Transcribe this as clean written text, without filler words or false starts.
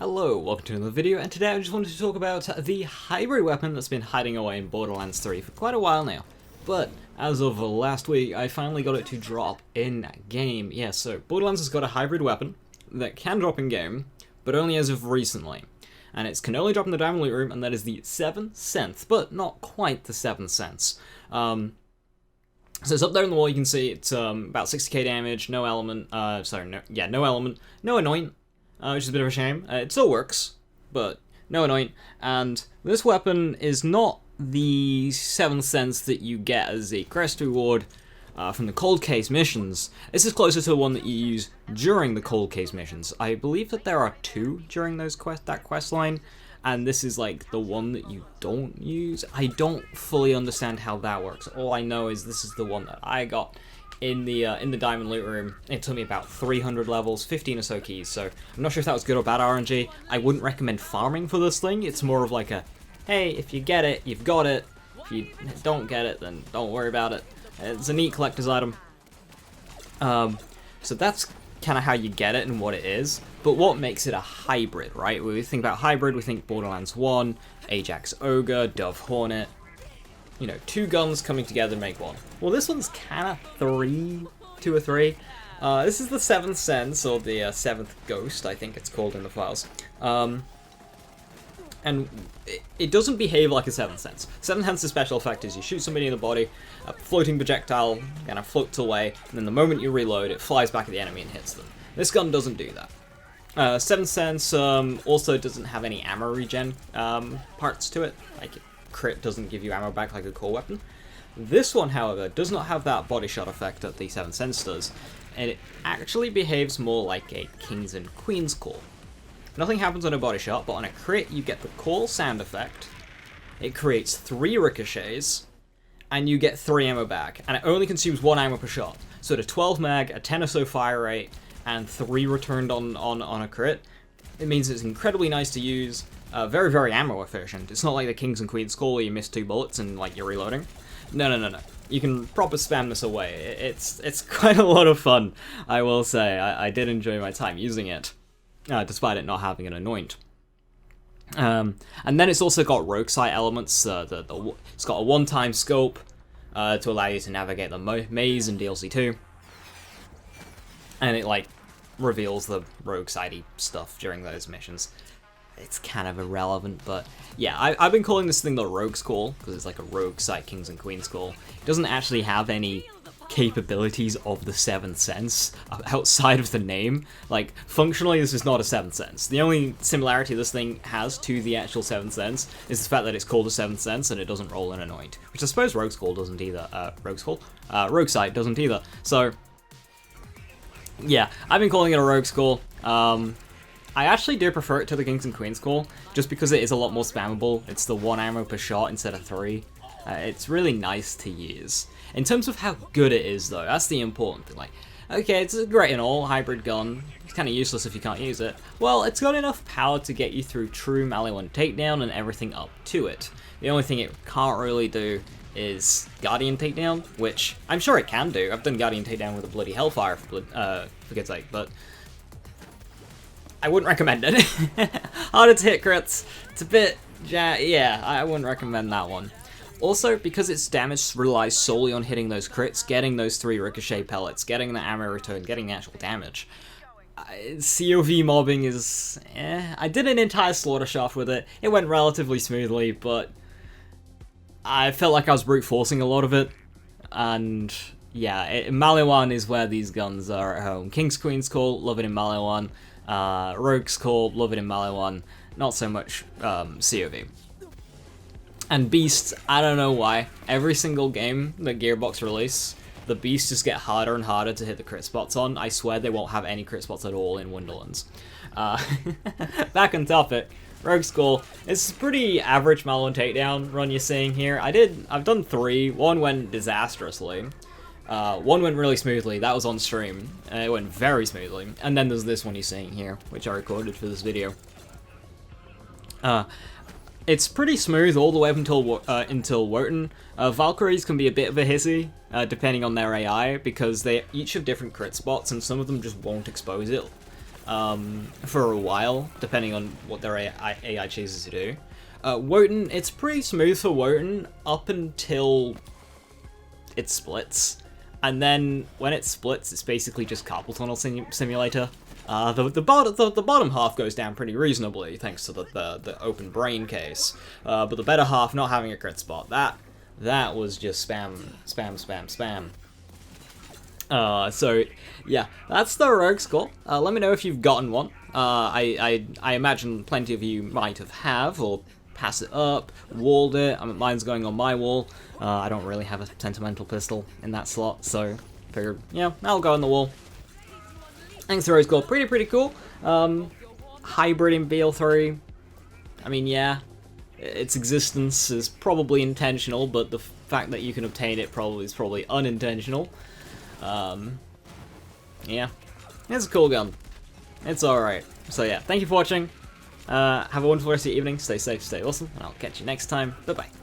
Hello, welcome to another video, and today I just wanted to talk about the hybrid weapon that's been hiding away in Borderlands 3 for quite a while now. But as of last week, I finally got it to drop in-game. Yeah, so Borderlands has got a hybrid weapon that can drop in-game, but only as of recently. And it can only drop in the Diamond Loot Room, and that is the 7th sense, but not quite the 7th sense. So it's up there on the wall, you can see it's about 60k damage, no element, no element, no anoint, which is a bit of a shame. It still works, but no anoint. And this weapon is not the 7th sense that you get as a quest reward from the Cold Case missions. This is closer to the one that you use during the Cold Case missions. I believe that there are 2 during that quest line, and this is like the one that you don't use. I don't fully understand how that works. All I know is this is the one that I got in the Diamond Loot Room. It took me about 300 levels, 15 or so keys, so I'm not sure if that was good or bad RNG. I wouldn't recommend farming for this thing. It's more of like a, hey, if you get it, you've got it. If you don't get it, then don't worry about it. It's a neat collector's item. So that's kind of how you get it and what it is. But what makes it a hybrid, right? When we think about hybrid, we think Borderlands 1, Ajax Ogre, Dove Hornet. You know, 2 guns coming together to make one. Well, this one's kind of 2 or 3. This is the 7th sense, or the 7th ghost, I think it's called in the files. And it doesn't behave like a 7th sense. 7th sense's special effect is you shoot somebody in the body, a floating projectile kind of floats away, and then the moment you reload, it flies back at the enemy and hits them. This gun doesn't do that. 7th sense also doesn't have any ammo regen parts to it. Like, crit doesn't give you ammo back like a core weapon. This one, however, does not have that body shot effect that the 7th sense does, and it actually behaves more like a King's and Queen's call. Nothing happens on a body shot, but on a crit you get the call sound effect, it creates 3 ricochets, and you get 3 ammo back, and it only consumes 1 ammo per shot. So at a 12 mag, a 10 or so fire rate, and 3 returned on a crit, it means it's incredibly nice to use. Very, very ammo efficient. It's not like the King's and Queen's call where you miss 2 bullets and like you're reloading. No. You can proper spam this away. It's quite a lot of fun, I will say. I did enjoy my time using it, despite it not having an anoint. And then it's also got rogue sight elements. It's got a one-time scope to allow you to navigate the maze in DLC 2. And it like reveals the rogue sighty stuff during those missions. It's kind of irrelevant, but yeah, I've been calling this thing the Rogue's Call, because it's like a rogue sight King's and Queen's Call. It doesn't actually have any capabilities of the 7th sense outside of the name. Like, functionally, this is not a 7th sense. The only similarity this thing has to the actual 7th sense is the fact that it's called a 7th sense and it doesn't roll an anoint, which I suppose Rogue's Call doesn't either. Rogue sight doesn't either. So, yeah, I've been calling it a Rogue's Call. I actually do prefer it to the King's and Queen's Call, just because it is a lot more spammable. It's the 1 ammo per shot instead of 3. It's really nice to use. In terms of how good it is, though, that's the important thing. Like, okay, it's a great and all hybrid gun. It's kind of useless if you can't use it. Well, it's got enough power to get you through true melee 1 takedown and everything up to it. The only thing it can't really do is Guardian takedown, which I'm sure it can do. I've done Guardian takedown with a bloody Hellfire, for God's sake, but I wouldn't recommend it. Harder to hit crits. It's a bit, yeah, I wouldn't recommend that one. Also, because its damage relies solely on hitting those crits, getting those 3 ricochet pellets, getting the ammo return, getting the actual damage. COV mobbing is, I did an entire slaughter shaft with it. It went relatively smoothly, but I felt like I was brute forcing a lot of it. And yeah, Maliwan is where these guns are at home. King's Queen's Call, love it in Maliwan. Rogue's Call, love it in Maliwan, not so much COV. And Beasts, I don't know why. Every single game that Gearbox release, the Beasts just get harder and harder to hit the crit spots on. I swear they won't have any crit spots at all in Wonderlands. Back on topic, Rogue's Call. It's a pretty average Maliwan takedown run you're seeing here. I've done 3. 1 went disastrously. 1 went really smoothly, that was on stream, it went very smoothly, and then there's this one you're seeing here, which I recorded for this video. It's pretty smooth all the way up until Wotan. Valkyries can be a bit of a hissy, depending on their AI, because they each have different crit spots, and some of them just won't expose it. for a while, depending on what their AI chooses to do. Wotan, it's pretty smooth for Wotan up until it splits. And then when it splits, it's basically just carpal tunnel simulator. The bottom half goes down pretty reasonably, thanks to the open brain case. But the better half not having a crit spot, that was just spam. So yeah, that's the rogue skull. Let me know if you've gotten one. I imagine plenty of you might have, or pass it up, walled it. I mean, mine's going on my wall. I don't really have a sentimental pistol in that slot, so figured, yeah, I'll go on the wall. Thanks to Rose Gold, pretty cool. Hybrid in BL3. I mean, yeah, its existence is probably intentional, but the fact that you can obtain it is probably unintentional. Yeah, it's a cool gun. It's alright. So yeah, thank you for watching. Have a wonderful rest of your evening. Stay safe, stay awesome, and I'll catch you next time. Bye-bye.